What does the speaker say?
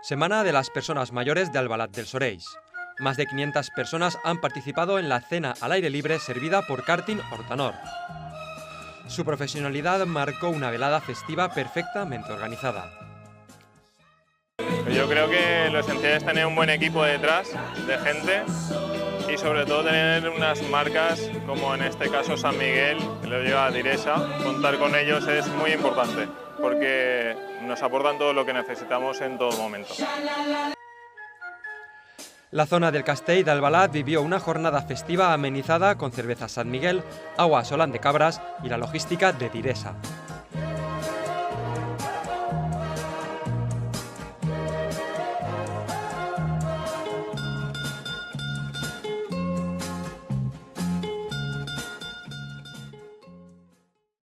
Semana de las personas mayores de Albalat del Soreix. Más de 500 personas han participado en la cena al aire libre servida por Karting Hortanor. Su profesionalidad marcó una velada festiva perfectamente organizada. Yo creo que lo esencial es tener un buen equipo detrás de gente y sobre todo tener unas marcas como en este caso San Miguel, que lo lleva Diresa. Contar con ellos es muy importante porque nos aportan todo lo que necesitamos en todo momento. La zona del Castell de Albalat vivió una jornada festiva amenizada con cerveza San Miguel, agua Solán de Cabras y la logística de Diresa.